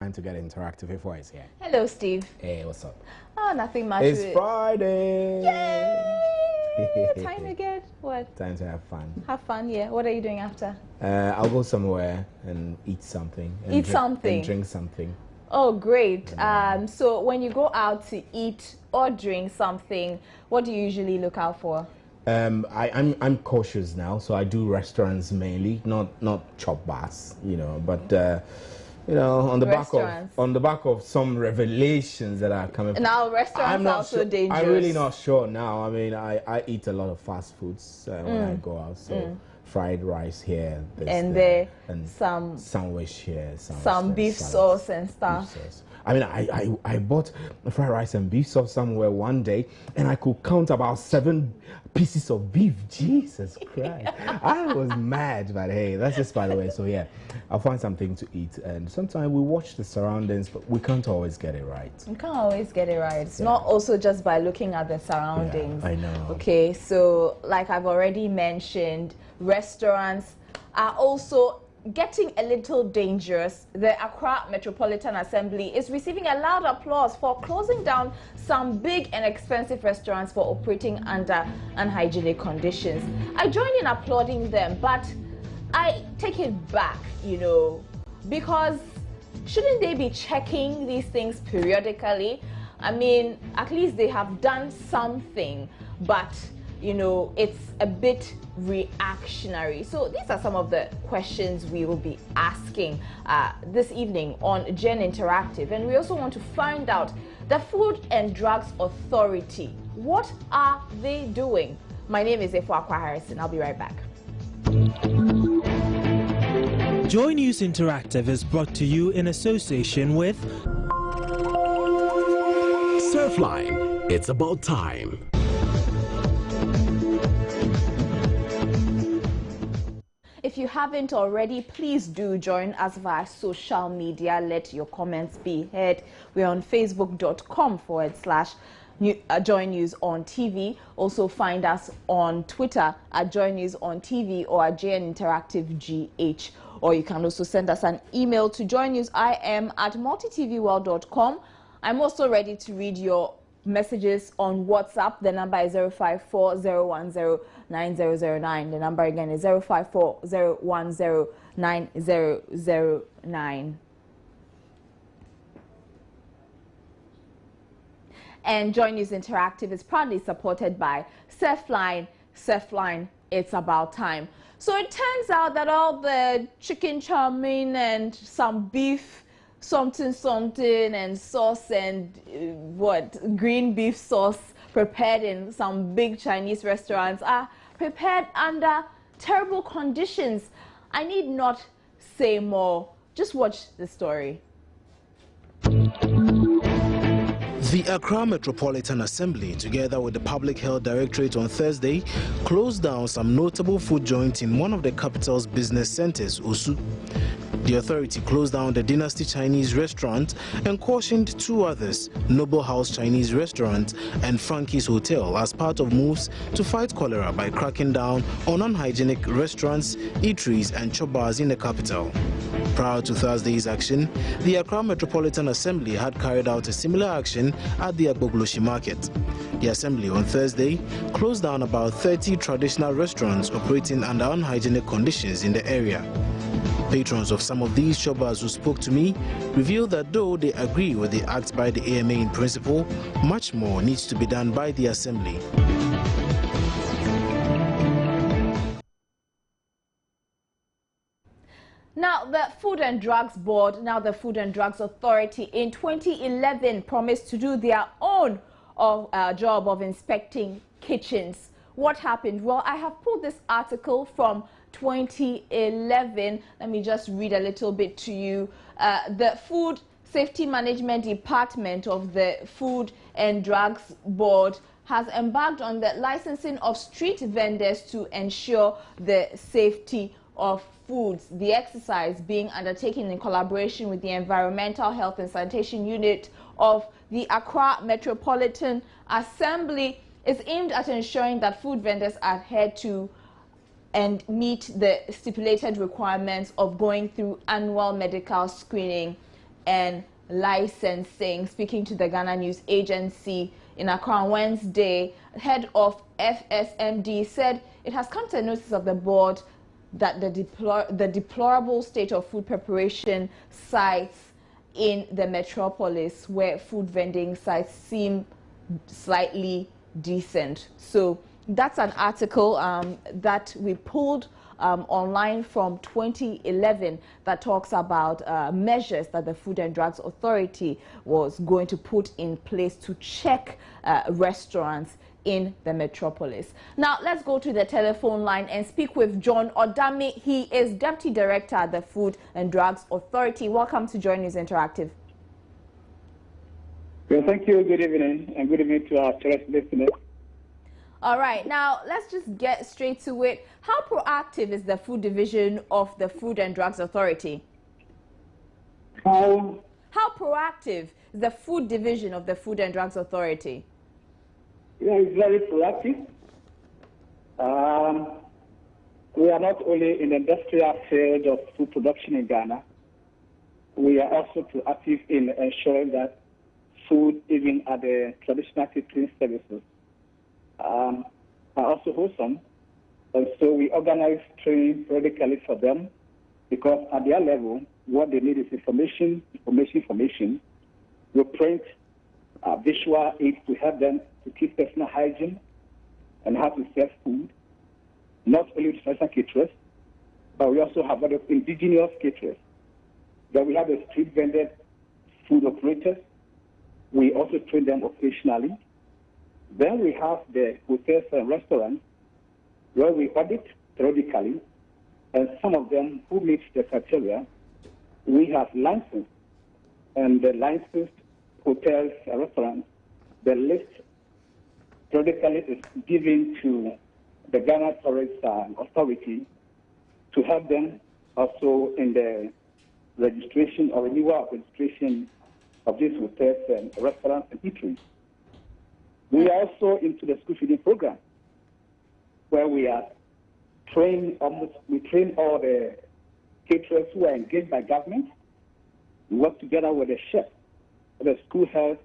Trying to get interactive before it's here. Hello, Steve. Hey, what's up? Oh, nothing much. It's Friday. Yay! Time again. What? Time to have fun. Have fun, yeah. What are you doing after? I'll go somewhere and eat something. And drink something. Oh, great. So when you go out to eat or drink something, what do you usually look out for? I'm cautious now, so I do restaurants mainly, not chop bars, but. On the back of some revelations that are coming. Now restaurants are also dangerous. I'm really not sure now. I mean, I eat a lot of fast foods when I go out. So fried rice here, and some sandwich here, some beef sauce and stuff. I mean, I bought fried rice and beef sauce somewhere one day, and I could count about 7 pieces of beef. Jesus Christ. I was mad, but hey, that's just by the way. So yeah, I'll find something to eat, and sometimes we watch the surroundings, but we can't always get it right. You can't always get it right. It's not also just by looking at the surroundings. Yeah, I know. Okay, so like I've already mentioned, restaurants are also getting a little dangerous. The Accra Metropolitan Assembly is receiving a loud applause for closing down some big and expensive restaurants for operating under unhygienic conditions. I join in applauding them, but I take it back, because shouldn't they be checking these things periodically? I mean, at least they have done something, but it's a bit reactionary. So these are some of the questions we will be asking this evening on Gen Interactive. And we also want to find out the Food and Drugs Authority. What are they doing? My name is Efua Harrison. I'll be right back. Joy News Interactive is brought to you in association with Safeline. It's about time. If you haven't already, please do join us via social media. Let your comments be heard. We're on facebook.com/Joy News on TV. Also find us on Twitter at Joy News on TV or at JN Interactive GH. Or you can also send us an email to joynewsim@multitvworld.com. I'm also ready to read your messages on WhatsApp. The number is 054-010-9009. The number again is 054-010-9009. And Joy News Interactive is proudly supported by Safeline. Safeline, it's about time. So it turns out that all the chicken chow mein and some beef something and sauce and green beef sauce prepared in some big Chinese restaurants are prepared under terrible conditions. I need not say more. Just watch the story. The Accra Metropolitan Assembly, together with the Public Health Directorate on Thursday, closed down some notable food joints in one of the capital's business centers, Osu. The authority closed down the Dynasty Chinese restaurant and cautioned 2 others, Noble House Chinese restaurant and Frankie's Hotel, as part of moves to fight cholera by cracking down on unhygienic restaurants, eateries and chop bars in the capital. Prior to Thursday's action, the Accra Metropolitan Assembly had carried out a similar action at the Agbogloshi market. The Assembly on Thursday closed down about 30 traditional restaurants operating under unhygienic conditions in the area. Patrons of some of these shoppers who spoke to me revealed that though they agree with the act by the AMA in principle, much more needs to be done by the Assembly. Now, the Food and Drugs Board, now the Food and Drugs Authority, in 2011 promised to do their own job of inspecting kitchens. What happened? Well, I have pulled this article from 2011. Let me just read a little bit to you. The Food Safety Management Department of the Food and Drugs Board has embarked on the licensing of street vendors to ensure the safety of foods. The exercise being undertaken in collaboration with the Environmental Health and Sanitation Unit of the Accra Metropolitan Assembly is aimed at ensuring that food vendors adhere to and meet the stipulated requirements of going through annual medical screening and Licensing. Speaking to the Ghana News Agency in Accra on Wednesday, head of FSMD said it has come to the notice of the board that the deplorable state of food preparation sites in the metropolis, where food vending sites seem slightly decent. So that's an article that we pulled online from 2011 that talks about measures that the Food and Drugs Authority was going to put in place to check restaurants in the metropolis. Now, let's go to the telephone line and speak with John Odami. He is Deputy Director at the Food and Drugs Authority. Welcome to Joy News Interactive. Well, thank you. Good evening, and good evening to our listeners. All right, now let's just get straight to it. How proactive is the food division of the Food and Drugs Authority? How proactive is the food division of the Food and Drugs Authority? Yeah, it's very proactive. We are not only in the industrial field of food production in Ghana, we are also proactive in ensuring that food, even at the traditional catering services, are also wholesome. And so we organize training periodically for them, because at their level, what they need is information. We print visual aids to help them to keep personal hygiene and how to serve food, not only with traditional caterers, but we also have other indigenous caterers. Then we have the street vended food operators. We also train them occasionally. Then we have the hotels and restaurants where we audit periodically, and some of them who meet the criteria, we have license. And the licensed hotels and restaurants, the list periodically is given to the Ghana Tourist Authority to help them also in the registration or renewal of registration of these hotels and restaurants and eateries. We are also into the school feeding program, where we are train all the caterers who are engaged by government. We work together with the chef, the school health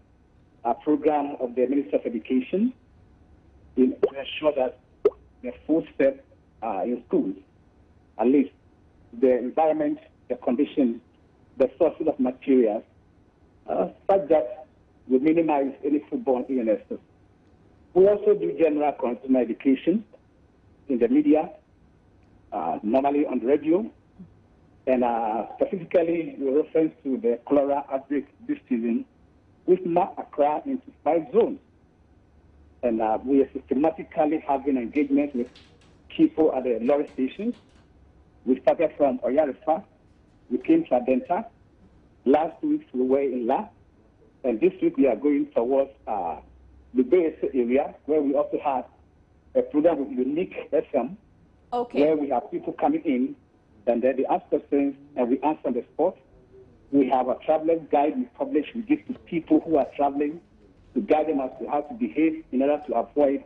program of the Ministry of Education, to ensure that the food served in schools, at least the environment, the conditions, the sources of materials, such that we minimize any foodborne illnesses. We also do general consumer education in the media, normally on the radio, and specifically with reference to the cholera outbreak this season, we've marked Accra into 5 zones. And we are systematically having engagement with people at the lorry stations. We started from Oyarifa, we came to Adenta. Last week we were in La, and this week we are going towards the Bay area, where we also have a program with Unique FM, where we have people coming in, and then they ask questions, and we answer on the spot. We have a traveler's guide we publish, we give to people who are traveling to guide them as to how to behave in order to avoid,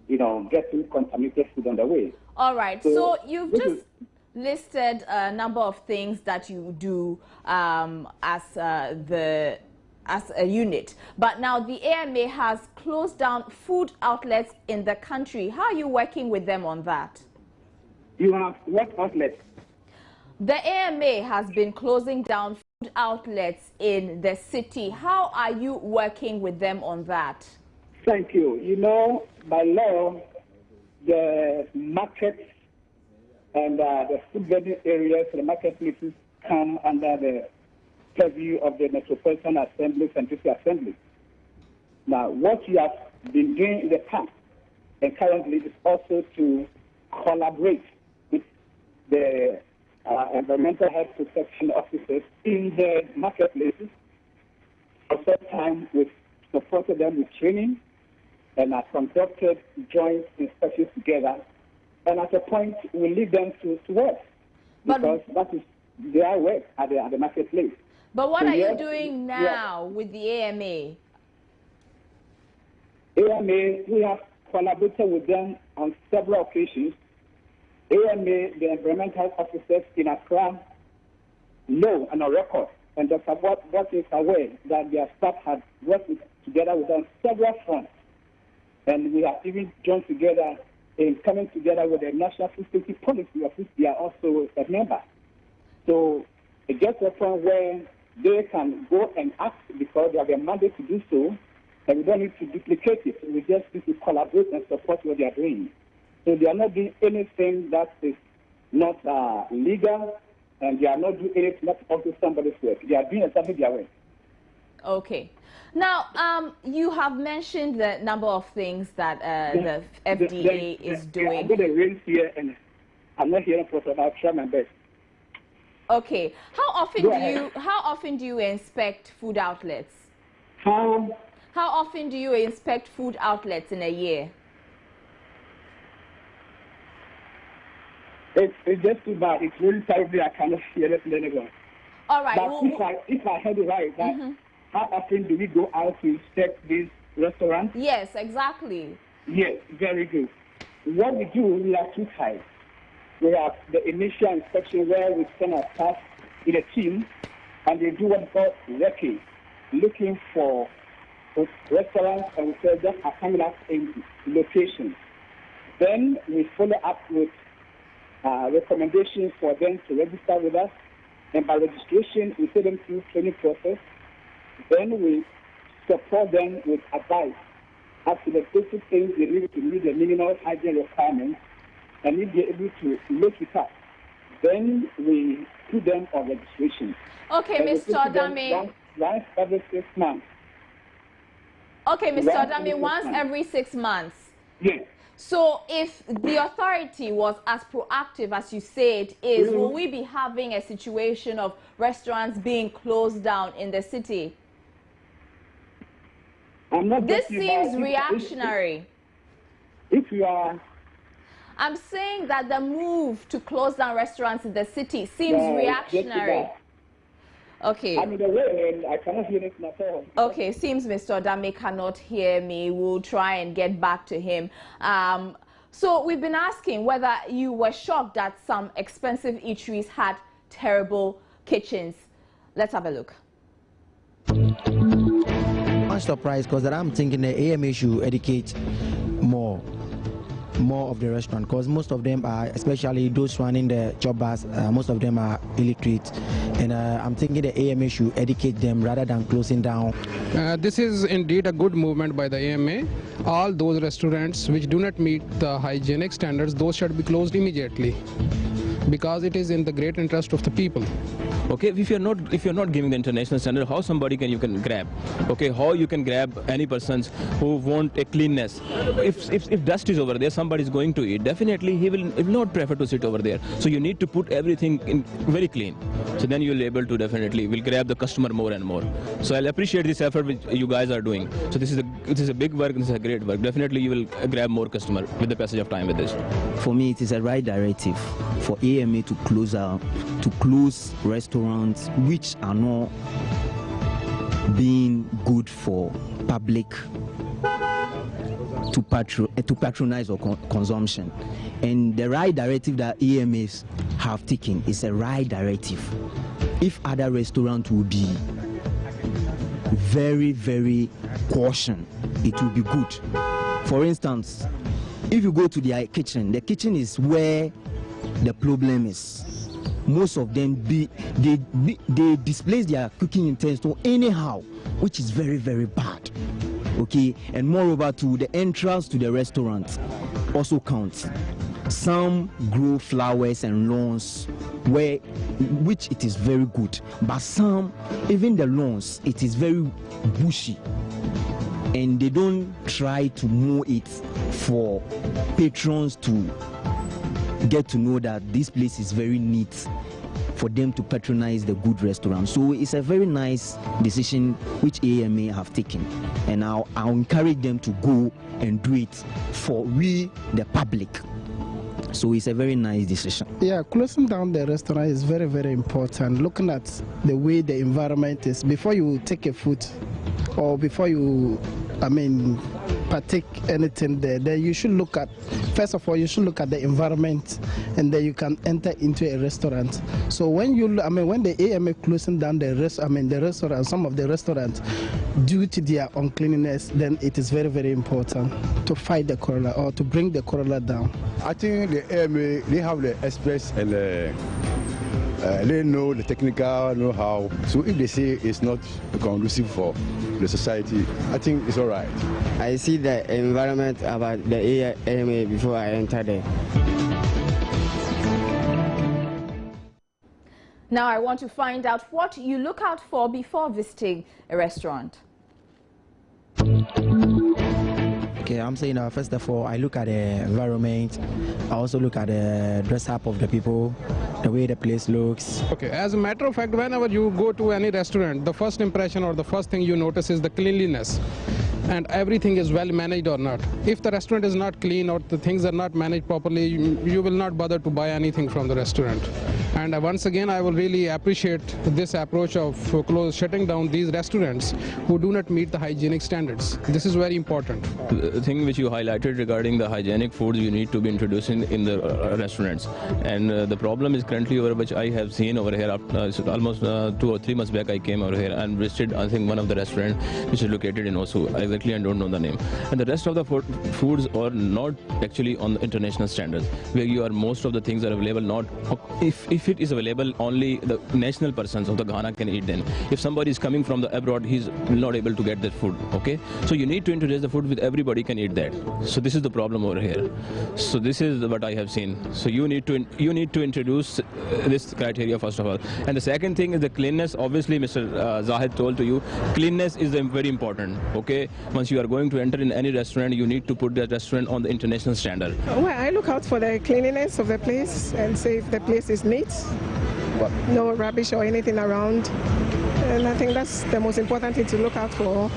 getting contaminated food on the way. All right, so you've just listed a number of things that you do as a unit. But now the AMA has closed down food outlets in the country. How are you working with them on that? You have what outlets? The AMA has been closing down food outlets in the city. How are you working with them on that? Thank you. By law, the markets and the food vending areas, the marketplaces come under the purview of the Metropolitan Assembly and District Assembly. Now, what you have been doing in the past and currently is also to collaborate with the environmental health protection officers in the marketplaces. For some time, we've supported them with training and have conducted joint inspections together. And at a point, we leave them to work, because that is their work at the marketplace. But what are you doing now with the AMA? AMA, we have collaborated with them on several occasions. AMA, the environmental officers in Accra, know and on record and Dr. Bot is aware that their staff had worked together with us on several fronts. And we have even joined together in coming together with the National Food Safety Policy, of which they are also a member. So it gets to a point where they can go and ask because they have a mandate to do so, and we don't need to duplicate it. We just need to collaborate and support what they are doing. So they are not doing anything that is not legal, and they are not doing anything that's also somebody's work. They are doing exactly their work. Okay. Now, you have mentioned the number of things that the FDA is doing. I've got a raise here, and I'm not hearing for so I'll try my best. Okay. How often do you inspect food outlets? How often do you inspect food outlets in a year? It's just too bad. It's really terrible. I cannot hear it anymore. All right. But if I heard it right, how often do we go out to inspect these restaurants? Yes, exactly. Yes, very good. What we do, we have two types. We have the initial inspection where we send our staff in a team, and they do what we call recce, looking for restaurants and we say just are coming up in locations. Then we follow up with recommendations for them to register with us, and by registration we take them through training process. Then we support them with advice as to the basic things they need to meet the minimal hygiene requirements, and if they're able to make it up, then we put them on registration. Okay, Mr. Adame. Once every 6 months. Okay, Mr. Adame, once every 6 months. Yes. So if the authority was as proactive as you say it is, will we be having a situation of restaurants being closed down in the city? This seems reactionary. If you are... I'm saying that the move to close down restaurants in the city seems reactionary. Okay. I'm in the way and I cannot hear anything at all. Okay, seems Mr. Adame cannot hear me. We'll try and get back to him. So we've been asking whether you were shocked that some expensive eateries had terrible kitchens. Let's have a look. I'm surprised because I'm thinking the AMA should educate more of the restaurant, because most of them are, especially those running the job bars, most of them are illiterate, and I'm thinking the AMA should educate them rather than closing down. This is indeed a good movement by the AMA. All those restaurants which do not meet the hygienic standards, those should be closed immediately, because it is in the great interest of the people. Okay, if you're not giving the international standard, how somebody you can grab? Okay, how you can grab any persons who want a cleanness? If dust is over there, somebody is going to eat. Definitely, he will not prefer to sit over there. So you need to put everything in very clean. So then you'll be able to definitely will grab the customer more and more. So I'll appreciate this effort which you guys are doing. So this is a big work. This is a great work. Definitely, you will grab more customer with the passage of time with this. For me, it is a right directive for AMA to close restaurants which are not being good for public to patronize or consumption. And the right directive that AMAs have taken is a right directive. If other restaurants will be very, very cautious, it will be good. For instance, if you go to their kitchen, the kitchen is where the problem is. Most of them they displace their cooking utensils anyhow, which is very, very bad. Okay, and moreover, to the entrance to the restaurant also counts. Some grow flowers and lawns which it is very good, but some, even the lawns, it is very bushy, and they don't try to mow it for patrons to get to know that this place is very neat for them to patronize the good restaurant. So it's a very nice decision which AMA have taken, and I'll encourage them to go and do it for we the public. So it's a very nice decision. Yeah, closing down the restaurant is very, very important. Looking at the way the environment is, before you take a food or before you, partake anything there, then you should look at, first of all, you should look at the environment, and then you can enter into a restaurant. So when you, when the AMA closing down the restaurant, some of the restaurants, due to their uncleanliness, then it is very, very important to fight the cholera or to bring the cholera down. I think the AMA, they have the experts and they know the technical know-how. So if they say it's not conducive for the society, I think it's all right. I see the environment about the AMA before I enter there. Now I want to find out what you look out for before visiting a restaurant. Okay, I'm saying first of all, I look at the environment. I also look at the dress up of the people, the way the place looks. Okay, as a matter of fact, whenever you go to any restaurant, the first impression or the first thing you notice is the cleanliness. And everything is well managed or not. If the restaurant is not clean or the things are not managed properly, you will not bother to buy anything from the restaurant. And once again, I will really appreciate this approach of shutting down these restaurants who do not meet the hygienic standards. This is very important. The thing which you highlighted regarding the hygienic foods you need to be introduced in the restaurants. And the problem is currently over which I have seen over here, almost 2 or 3 months back I came over here and visited, I think, one of the restaurants which is located in Osu. Exactly, I don't know the name. And the rest of the foods are not actually on the international standards, where you are most of the things are available not, if it is available, only the national persons of the Ghana can eat them. If somebody is coming from the abroad, he's not able to get that food, okay? So you need to introduce the food with everybody can eat that. So this is the problem over here. So this is what I have seen. So you need to introduce this criteria first of all. And the second thing is the cleanness. Obviously, Mr. Zahid told to you, cleanness is very important, okay? Once you are going to enter in any restaurant, you need to put that restaurant on the international standard. Well, I look out for the cleanliness of the place and see if the place is neat, no rubbish or anything around. And I think that's the most important thing to look out for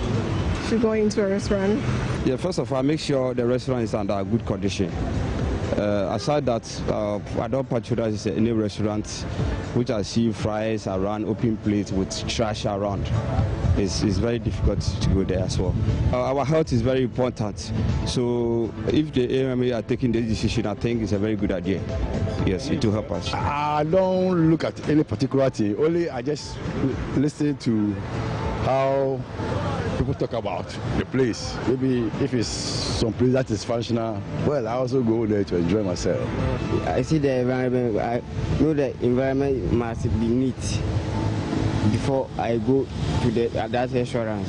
if you go into a restaurant. Yeah, first of all, make sure the restaurant is under good condition. Aside that, I don't patronize any restaurant which I see fries around, open plates with trash around. It's very difficult to go there as well. Our health is very important. So if the AMA are taking this decision, I think it's a very good idea. Yes, it will help us. I don't look at any particular thing. Only I just listen to how people talk about the place. Maybe if it's some place that is functional, well, I also go there to enjoy myself. I see the environment. I know the environment must be neat before I go to that restaurant.